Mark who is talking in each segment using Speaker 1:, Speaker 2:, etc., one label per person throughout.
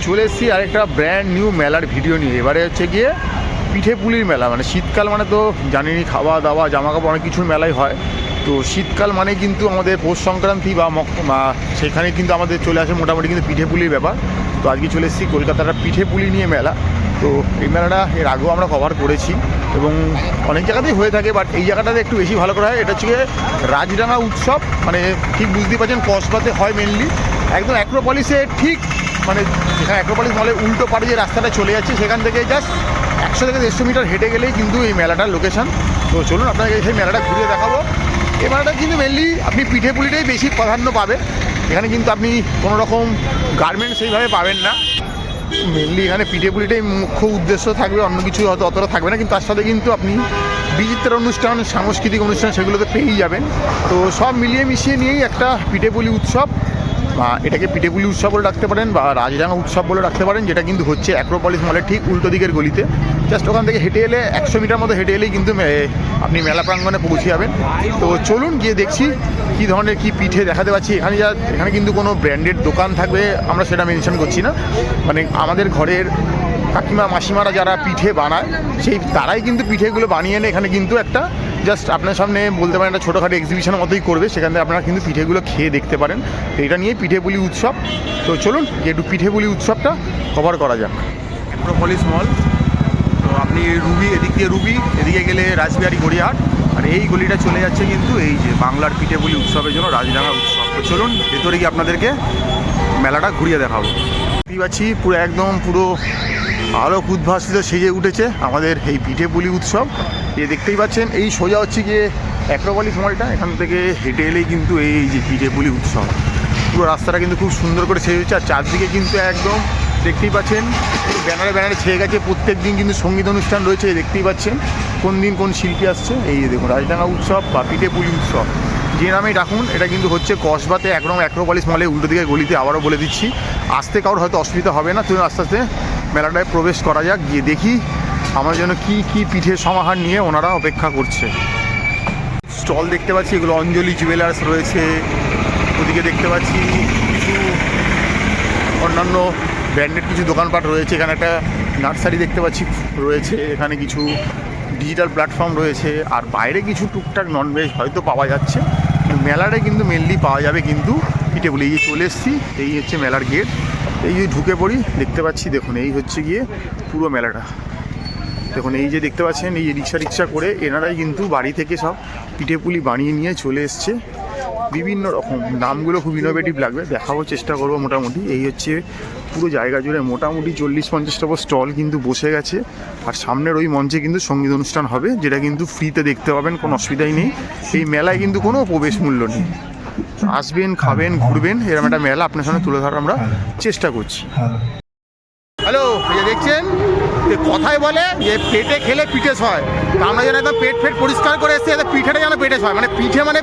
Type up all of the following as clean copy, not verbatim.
Speaker 1: চলে এসেছি আরেকটা ব্র্যান্ড নিউ মেলার ভিডিও নিয়ে। এবারে হচ্ছে গিয়ে পিঠে পুলির মেলা। মানে শীতকাল মানে তো জানিনি, খাওয়া দাওয়া জামা কাপড় অনেক কিছুর মেলাই হয়। তো শীতকাল মানে কিন্তু আমাদের পৌষ সংক্রান্তি বা সেখানে কিন্তু আমাদের চলে আসে মোটামুটি কিন্তু পিঠে পুলির ব্যাপার। তো আজকে চলে এসেছি কলকাতার পিঠে পুলি নিয়ে মেলা। তো এই মেলাটা এর আগেও আমরা কভার করেছি এবং অনেক জায়গাতেই হয়ে থাকে, বাট এই জায়গাটাতে একটু বেশি ভালো করা হয়। এটা হচ্ছে রাজডাঙ্গা উৎসব, মানে ঠিক বুঝতেই পারছেন কসবাতে হয় মেনলি, একদম অ্যাক্রোপলিসে ঠিক মানে যেখানে অ্যাক্রোপলিস মলে উল্টো পাড়ে যে রাস্তাটা চলে যাচ্ছে সেখান থেকে জাস্ট 100 থেকে 150 মিটার হেঁটে গেলেই কিন্তু এই মেলাটার লোকেশান। তো চলুন আপনাকে সেই মেলাটা ঘুরিয়ে দেখাবো। এই মেলাটা কিন্তু মেনলি আপনি পিঠে পুলিটাই বেশি প্রাধান্য পাবে। এখানে কিন্তু আপনি কোনো রকম গার্মেন্টস সেইভাবে পাবেন না। মেনলি এখানে পিঠে পুলিটাই মুখ্য উদ্দেশ্য থাকবে, অন্য কিছু হয়তো অতটা থাকবে না, কিন্তু তার সাথে কিন্তু আপনি বিচিত্র অনুষ্ঠান, সাংস্কৃতিক অনুষ্ঠান সেগুলোতে পেয়েই যাবেন। তো সব মিলিয়ে মিশিয়ে নিয়েই একটা পিঠে পুলি উৎসব, বা এটাকে পিঠে পুলি উৎসব বলে রাখতে পারেন বা রাজডাঙ্গা উৎসব বলে রাখতে পারেন, যেটা কিন্তু হচ্ছে অ্যাক্রোপলিস মলের ঠিক উল্টো দিকের গলিতে। জাস্ট ওখান থেকে হেঁটে এলে 100 মিটার মতো হেঁটে এলেই কিন্তু আপনি মেলা প্রাঙ্গণে পৌঁছে যাবেন। তো চলুন গিয়ে দেখছি কী ধরনের কী পিঠে দেখাতে পাচ্ছি। এখানে কিন্তু কোনো ব্র্যান্ডেড দোকান থাকবে আমরা সেটা মেনশন করছি না, মানে আমাদের ঘরের কাকিমা মাসিমারা যারা পিঠে বানায় তারাই কিন্তু পিঠেগুলো বানিয়ে এনে এখানে কিন্তু একটা জাস্ট আপনার সামনে বলতে পারেন একটা ছোটোখাটো এক্সিবিশনের মতোই করবে, সেখান থেকে আপনারা কিন্তু পিঠেগুলো খেয়ে দেখতে পারেন। তো এটা নিয়ে পিঠে পুলি উৎসব। তো চলুন একটু পিঠে পুলি উৎসবটা কভার করা যাক। অ্যাক্রোপলিস মল, তো আপনি এদিকে গেলে রাসবিহারী গড়িয়াহাট, আর এই গলিটা চলে যাচ্ছে কিন্তু এই যে বাংলার পিঠে পুলি উৎসবের জন্য রাজডাঙ্গা উৎসব। তো চলুন ভেতরে গিয়ে আপনাদেরকে মেলাটা ঘুরিয়ে দেখাবো। দেখতেই পাচ্ছি পুরো আলোক উদ্ভাসিত সেজে উঠেছে আমাদের এই পিঠে পুলি উৎসব। দেখতেই পাচ্ছেন এই সোজা হচ্ছে গিয়ে অ্যাক্রোপলিস মলটা, এখান থেকে হেঁটে এলেই কিন্তু এই যে পিঠে পুলি উৎসব। পুরো রাস্তাটা কিন্তু খুব সুন্দর করে সেজে হচ্ছে, আর চারদিকে কিন্তু একদম দেখতেই পাচ্ছেন ব্যানারে ছেয়ে গেছে। প্রত্যেক দিন কিন্তু সঙ্গীত অনুষ্ঠান রয়েছে, দেখতেই পাচ্ছেন কোন দিন কোন শিল্পী আসছে। এই দেখুন রাজডাঙ্গা উৎসব বা পিঠে পুলি উৎসব যে নামেই ডাকুন, এটা কিন্তু হচ্ছে কসবাতে একদম অ্যাক্রোপলিস মলে উল্টো দিকে গলিতে। আবারও বলে দিচ্ছি, আসতে কারোর হয়তো অসুবিধা হবে না। তুমি আস্তে আস্তে মেলাটায় প্রবেশ করা যাক, গিয়ে দেখি আমার জন্য কি পিঠের সমাহার নিয়ে ওনারা অপেক্ষা করছে। স্টল দেখতে পাচ্ছি, এগুলো অঞ্জলি জুয়েলার্স রয়েছে। ওদিকে দেখতে পাচ্ছি কিছু অন্যান্য ব্র্যান্ডেড কিছু দোকানপাট রয়েছে। এখানে একটা নার্সারি দেখতে পাচ্ছি রয়েছে, এখানে কিছু ডিজিটাল প্ল্যাটফর্ম রয়েছে, আর বাইরে কিছু টুকটাক ননভেজ হয়তো পাওয়া যাচ্ছে। মেলাটায় কিন্তু মেনলি পাওয়া যাবে কিন্তু পিঠে পুলি। এই চলে এসেছি, এই হচ্ছে মেলার গেট। এই যে ঢুকে পড়ি, দেখতে পাচ্ছি দেখুন এই হচ্ছে গিয়ে পুরো মেলাটা। দেখুন এই যে দেখতে পাচ্ছেন, এই রিক্সা করে এনারাই কিন্তু বাড়ি থেকে সব পিঠে পুলি বানিয়ে নিয়ে চলে এসছে। বিভিন্ন রকম নামগুলো খুব ইনোভেটিভ লাগবে, দেখাবো চেষ্টা করবো। মোটামুটি এই হচ্ছে পুরো জায়গা জুড়ে মোটামুটি 40-50টা স্টল কিন্তু বসে গেছে, আর সামনের ওই মঞ্চে কিন্তু সঙ্গীত অনুষ্ঠান হবে, যেটা কিন্তু ফ্রিতে দেখতে পাবেন, কোনো অসুবিধাই নেই। এই মেলায় কিন্তু কোনো প্রবেশ মূল্য নেই, আসবেন খাবেন ঘুরবেন, এরকম একটা মেলা আপনার সামনে তুলে ধরার আমরা চেষ্টা করছি। হ্যালো, এই দেখছেন কথাই বলে যে পেটে খেলে পিঠেস হয়, তা আমরা যেন একদম পেট পরিষ্কার করে এসেছি, এদের পিঠেটা যেন পেটেস হয়। মানে পিঠে মানে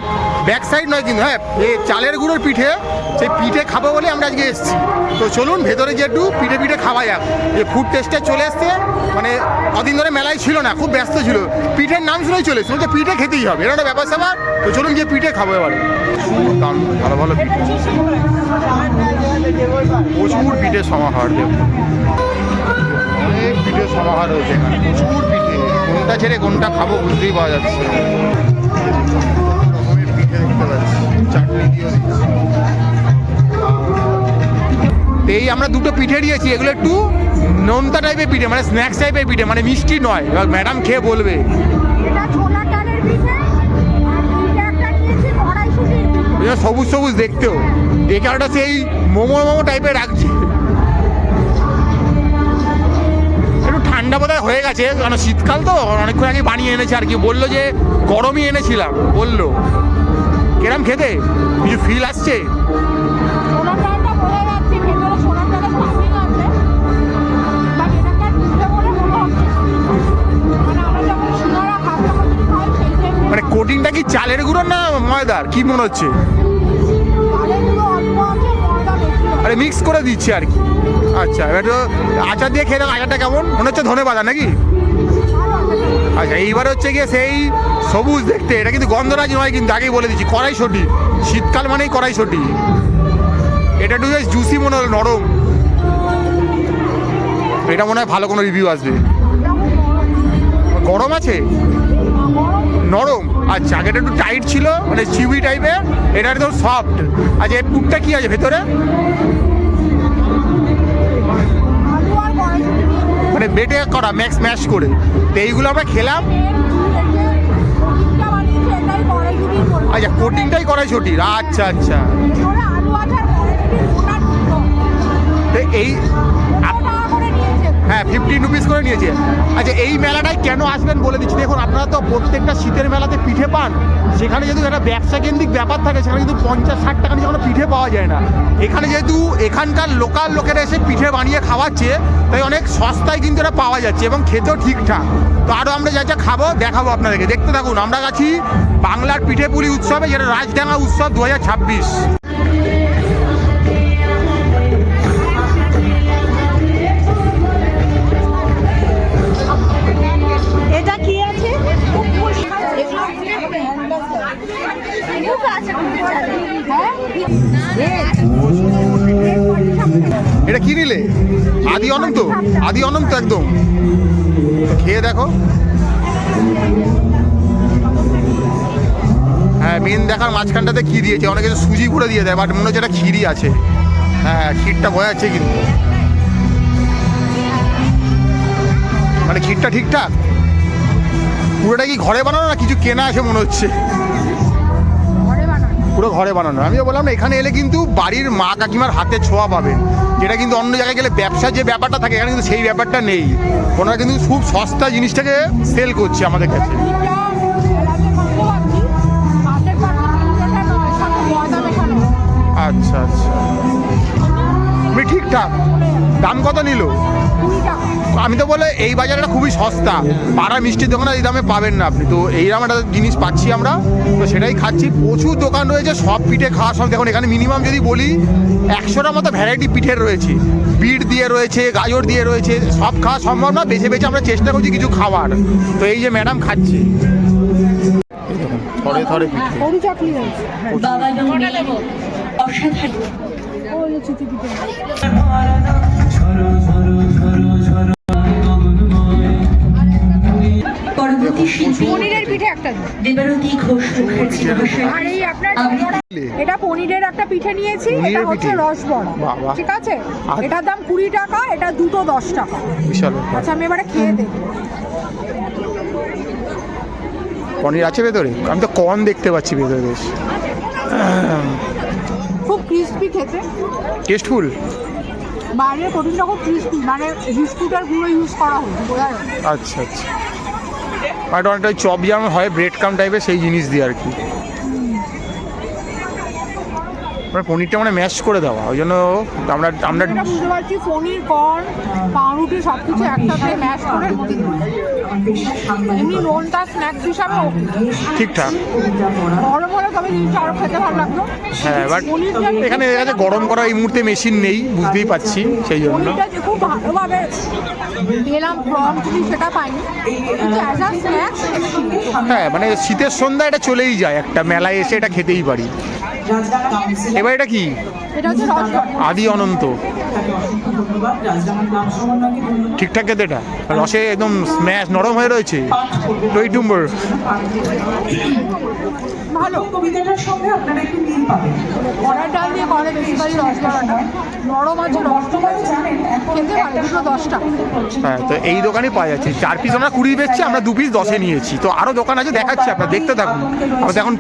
Speaker 1: ব্যাক সাইড নয় কিন্তু, হ্যাঁ এই চালের গুঁড়োর পিঠে, সেই পিঠে খাবো বলে আমরা আজকে এসেছি। তো চলুন ভেতরে যে একটু পিঠে খাওয়া যাক। যে ফুড টেস্টে চলে এসছে, মানে কদিন ধরে মেলায় ছিল না, খুব ব্যস্ত ছিল, পিঠের নাম শুনেই চলে এসছে, পিঠে খেতেই হবে, এটা একটা ব্যাপার স্যাপার। তো চলুন গিয়ে পিঠে খাবো এবারে। ভালো ভালো পিঠে, প্রচুর পিঠে সমাহার, অনেক পিঠের সমাহার রয়েছে এখানে, প্রচুর পিঠে, কোনটা ছেড়ে কোনটা খাবো বুঝতেই পাওয়া যাচ্ছে। রকমের পিঠে দেখতে পাচ্ছি, চাটনি দিয়েও দিচ্ছি। এই আমরা দুটো পিঠে দিয়েছি, এগুলো একটু নোনতা টাইপের পিঠে, মানে স্ন্যাক্স টাইপের পিঠে, মানে মিষ্টি নয়। এবার ম্যাডাম খেয়ে বলবে। সবুজ সবুজ দেখতেও, দেখে একটা সেই মোমো টাইপের রাখছে। ঠান্ডা বোধহয় হয়ে গেছে, কারণ শীতকাল তো, অনেকক্ষণ আগে বানিয়ে এনেছে আর কি। বললো যে গরমই এনেছিলাম, বললো। কিরম খেতে কিছু ফিল আসছে? মানে কোটিংটা কি চালের গুঁড়ো না ময়দার, কি মনে হচ্ছে? আরে মিক্স করে দিচ্ছে আর কি। আচ্ছা, এবার তো আচার দিয়ে খেয়ে দেখো, আচারটা কেমন মনে হচ্ছে? ধনেপাতা নাকি? আচ্ছা, এইবার হচ্ছে গিয়ে সেই সবুজ দেখতে, এটা কিন্তু গন্ধরাজ নয় কিন্তু, আগেই বলে দিচ্ছি, কড়াইশুঁটি। শীতকাল মানেই কড়াইশুঁটি। এটা একটু বেশ জুসি মনে হলো, নরম। এটা মনে হয় ভালো কোনো রিভিউ আসবে। গরম আছে, নরম। আচ্ছা, আগেটা একটু টাইট ছিল, মানে চিউই টাইপের, এটা একদম সফট। আচ্ছা, এই পুরটা কি আছে ভেতরে? মানে বেটে করা ম্যাক্স ম্যাশ করে। তো এইগুলো আমরা খেলাম। আচ্ছা, কোটিংটাই কড়াইশুঁটির। আচ্ছা আচ্ছা। তো এই হ্যাঁ 15 রুপিস করে নিয়েছে। আচ্ছা, এই মেলাটায় কেন আসবেন বলে দিচ্ছি। দেখুন, আপনারা তো প্রত্যেকটা শীতের মেলাতে পিঠে পান, সেখানে যেহেতু একটা ব্যবসা কেন্দ্রিক ব্যাপার থাকে, সেখানে কিন্তু 50-60 টাকা নিয়ে কোনো পিঠে পাওয়া যায় না। এখানে যেহেতু এখানকার লোকাল লোকেরা এসে পিঠে বানিয়ে খাওয়াচ্ছে, তাই অনেক সস্তায় কিন্তু এটা পাওয়া যাচ্ছে এবং খেতেও ঠিকঠাক। তো আরও আমরা যা যা খাবো দেখাবো আপনাদেরকে, দেখতে থাকুন। আমরা আছি বাংলার পিঠেপুলি উৎসবে, যেটা রাজডাঙ্গা উৎসব 2026।
Speaker 2: এটা কি আছে?
Speaker 1: এটা কি নিলে? আদি অনন্ত, আদি অনন্ত একদম। খেয়ে দেখো। হ্যাঁ, মেন দেখার মাঝখানটাতে কি দিয়েছে, অনেকে সুজি করে দিয়ে দেয়, বাট মনে হচ্ছে এটা ক্ষীরই আছে। হ্যাঁ, ক্ষীরটা বোঝা যাচ্ছে কিন্তু, মানে ক্ষীরটা ঠিকঠাক। পুরোটা কি ঘরে বানানো না কিছু কেনা আছে মনে হচ্ছে? পুরো ঘরে বানানো। আমিও বললাম না, এখানে এলে কিন্তু বাড়ির মা কাকিমার হাতে ছোঁয়া পাবেন, যেটা কিন্তু অন্য জায়গায় গেলে ব্যবসার যে ব্যাপারটা থাকে, এখানে কিন্তু সেই ব্যাপারটা নেই। ওনারা কিন্তু খুব সস্তা জিনিসটাকে সেল করছে আমাদের কাছে। আচ্ছা আচ্ছা, ঠিকঠাক। দাম কত নিল? আমি তো বলে এই বাজারটা খুবই সস্তা, পাড়া মিষ্টির দোকানে এই দামে পাবেন না আপনি। তো এইরকম একটা জিনিস পাচ্ছি আমরা, তো সেটাই খাচ্ছি। প্রচুর দোকান রয়েছে, সব পিঠে খাওয়া সব। দেখুন, এখানে মিনিমাম যদি বলি 100টার মতো ভ্যারাইটি পিঠের রয়েছে। বিট দিয়ে রয়েছে, গাজর দিয়ে রয়েছে, সব খাওয়া সম্ভব না, বেছে বেছে আমরা চেষ্টা করছি কিছু খাওয়ার। তো এই যে ম্যাডাম খাচ্ছি, থরে থরে পিঠে।
Speaker 2: পনিরের পিঠে একটা দেবারতী ঘোষ মুখার্জি মহাশয়। আর এই আপনার এটা পনিরের একটা পিঠে নিয়েছি, এটা হচ্ছে রসবড়া, ঠিক আছে? এটার দাম 20 টাকা, এটা দুটো 10 টাকা।
Speaker 1: বিশাল।
Speaker 2: আচ্ছা, আমি এবারে খেয়ে দেখব।
Speaker 1: পনির আছে ভেতরে? আমি তো কর্ন দেখতে পাচ্ছি ভেতরে বেশ।
Speaker 2: খুব ক্রিস্পি খেতে,
Speaker 1: টেস্টফুল।
Speaker 2: বাইরের প্রোটিনটা খুব ক্রিস্পি, মানে বিস্কুটের গুঁড়ো ইউজ করা হয়েছে, বোঝা যায়।
Speaker 1: আচ্ছা আচ্ছা, আর অনেকটা চপ যেমন হয় ব্রেড কাম টাইপের, সেই জিনিস দিয়ে আর কি। পনিরটা মানে ম্যাশ করে দেওয়া, ওই জন্য আমরা
Speaker 2: বুঝতে পারছি পনির, কর্ন, পাউরুটি সব কিছু একসাথে ম্যাশ করে এমনি নোনটা স্ন্যাক্স হিসাবে
Speaker 1: ঠিকঠাক।
Speaker 2: গরম হলে তবে জিনিসটা আরও খেতে ভালো লাগলো।
Speaker 1: হ্যাঁ, বাট এখানে কাছে গরম করা এই মুহূর্তে মেশিন নেই, বুঝতেই পারছি, সেই জন্য।
Speaker 2: পনিরটা যে খুব ভালোভাবে খেলাম, প্রম্পটলি সেটা পাইনি, কিন্তু অ্যাজ আ স্ন্যাক্স।
Speaker 1: হ্যাঁ, মানে শীতের সন্ধ্যা এটা চলেই যায়, একটা মেলায় এসে এটা খেতেই পারি। এবার এটা কি?
Speaker 2: এটা হচ্ছে
Speaker 1: আদি অনন্ত। ঠিকঠাক খেতে এটা, রসে একদম স্ম্যাশ নরম হয়ে রয়েছে। টইটুম্বর
Speaker 2: ভালো। কবিতাটার সঙ্গে আপনারা একটু মিল পাবেন। কড়ার ডাল দিয়ে করে বেসিক্যালি রসগোল্লাটা নরম আছে, নরম আছে, খেতে ভালো। দুটো 10 টাকা।
Speaker 1: হ্যাঁ, তো এই দোকানে পাওয়া যাচ্ছে। 4 পিস আমরা 20 বেচছি, আমরা 2 পিস 10-এ নিয়েছি। তো আরও দোকান আছে, দেখাচ্ছি, আপনারা দেখতে থাকুন। আমাদের এখন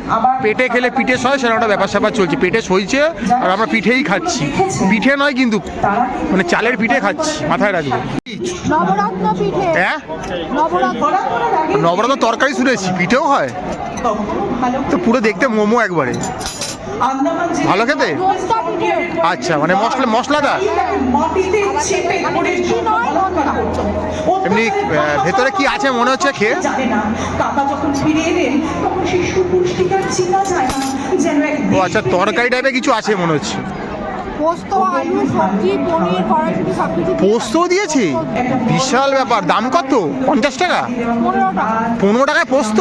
Speaker 1: পেটে খেলে পিঠে সয়, সেরকম একটা ব্যাপার স্যাপার চলছে। পেটে সইছে আর আমরা পিঠেই খাচ্ছি। পিঠে নয় কিন্তু, মানে চালের পিঠে খাচ্ছি, মাথায় রাখবেন।
Speaker 2: নবরত্ন পিঠে।
Speaker 1: হ্যাঁ,
Speaker 2: নবরত্ন
Speaker 1: তরকারি শুনেছি, পিঠেও হয় তো। পুরো দেখতে মোমো একবারে, ভালো খেতে। আচ্ছা, মানে মশলাদার। এমনি ভেতরে কি আছে মনে হচ্ছে খেয়ে? ও আচ্ছা, তরকারি টাইপের কিছু আছে মনে হচ্ছে।
Speaker 2: পোস্ত, আলু, সবজি, পনির, কড়াইশুঁটি সবকিছু।
Speaker 1: পোস্ত দিয়েছি, বিশাল ব্যাপার। দাম কত? 50 টাকা?
Speaker 2: 15 টাকা।
Speaker 1: 15 টাকায় পোস্ত?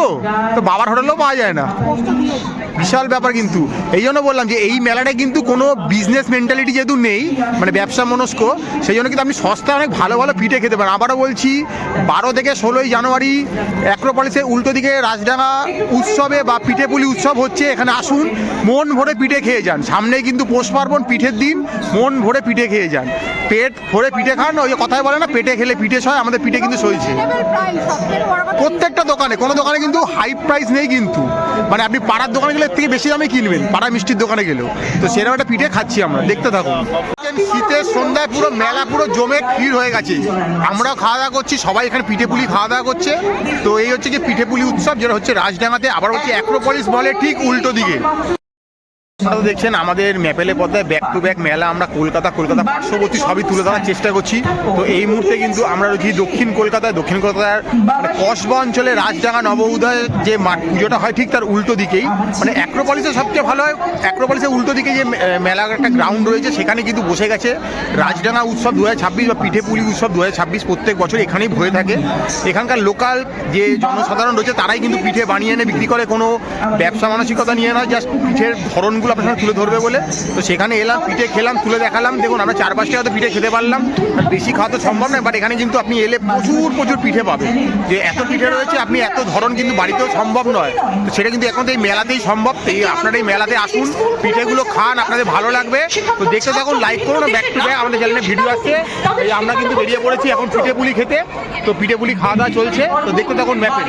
Speaker 1: তো বাবার হোটেলেও পাওয়া যায় না।
Speaker 2: পোস্ত দিয়েছি।
Speaker 1: বিশাল ব্যাপার কিন্তু। এই জন্য বললাম যে এই মেলাটা কিন্তু কোনো বিজনেস মেন্টালিটি যেহেতু নেই, মানে ব্যবসা মনস্ক, সেই জন্য কিন্তু আপনি সস্তায় অনেক ভালো ভালো পিঠে খেতে পারেন। আবারও বলছি 12 থেকে 16ই জানুয়ারি অ্যাক্রোপলিসের উল্টো দিকে রাজডাঙ্গা উৎসবে বা পিঠে পুলি উৎসব হচ্ছে, এখানে আসুন, মন ভরে পিঠে খেয়ে যান। সামনেই কিন্তু পৌষ পার্বণ, পিঠের দিন, মন ভরে পিঠে খেয়ে যান, পেট ভরে পিঠে খান। ওই যে কথায় বলে না, পেটে খেলে পিঠে সয়, আমাদের পিঠে কিন্তু সইছে। প্রত্যেকটা দোকানে, কোনো দোকানে কিন্তু হাই প্রাইস নেই কিন্তু, মানে আপনি পাড়ার দোকানে গেলে এর থেকে বেশি দামে কিনবেন, পাড়া মিষ্টির দোকানে গেলেও। তো সেরকম একটা পিঠে খাচ্ছি আমরা, দেখতে থাকুন। শীতের সন্ধ্যায় পুরো মেলা পুরো জমে ভিড় হয়ে গেছে, আমরাও খাওয়া দাওয়া করছি, সবাই এখানে পিঠে পুলি খাওয়া দাওয়া করছে। তো এই হচ্ছে যে পিঠে পুলি উৎসব, যেটা হচ্ছে রাজডাঙ্গাতে, আবার হচ্ছে অ্যাক্রোপলিস মলের ঠিক উল্টো দিকে। আপনারা দেখছেন আমাদের ম্যাপেলে পর্দায় ব্যাক টু ব্যাক মেলা, আমরা কলকাতা পার্শ্ববর্তী সবই তুলে ধরার চেষ্টা করছি। তো এই মুহূর্তে কিন্তু আমরা রয়েছি দক্ষিণ কলকাতার কসবা অঞ্চলে রাজডাঙ্গা নবোদয়ের যে পুজোটা হয় ঠিক তার উল্টো দিকেই, মানে অ্যাক্রোপলিসে সবচেয়ে ভালো হয়। অ্যাক্রোপলিসের উল্টো দিকে যে মেলার একটা গ্রাউন্ড রয়েছে, সেখানে কিন্তু বসে গেছে রাজডাঙ্গা উৎসব 2026 বা পিঠে পুলি উৎসব 2026। প্রত্যেক বছর এখানেই হয়ে থাকে। এখানকার লোকাল যে জনসাধারণ রয়েছে তারাই কিন্তু পিঠে বানিয়ে এনে বিক্রি করে, কোনো ব্যবসা মানসিকতা নিয়ে নয়, জাস্ট পিঠের ধরনগুলো আপনার সাথে তুলে ধরবে বলে। তো সেখানে এলাম, পিঠে খেলাম, তুলে দেখালাম। দেখুন আমরা 4-5টা হয়তো পিঠে খেতে পারলাম, বেশি খাওয়া তো সম্ভব নয়, বাট এখানে কিন্তু আপনি এলে প্রচুর পিঠে পাবেন। যে এত পিঠে রয়েছে, আপনি এত ধরন কিন্তু বাড়িতেও সম্ভব নয়, তো সেটা কিন্তু এখন এই মেলাতেই সম্ভব। এই আপনারা এই মেলাতে আসুন, পিঠেগুলো খান, আপনাদের ভালো লাগবে। তো দেখতে থাকুন, লাইক করুন, ব্যাক টু ব্যাক আমাদের চ্যানেলে ভিডিও আসছে। এই আমরা কিন্তু বেরিয়ে পড়েছি এখন পিঠে পুলি খেতে। তো পিঠে পুলি খাওয়া দাওয়া চলছে, তো দেখতে থাকুন ম্যাপে।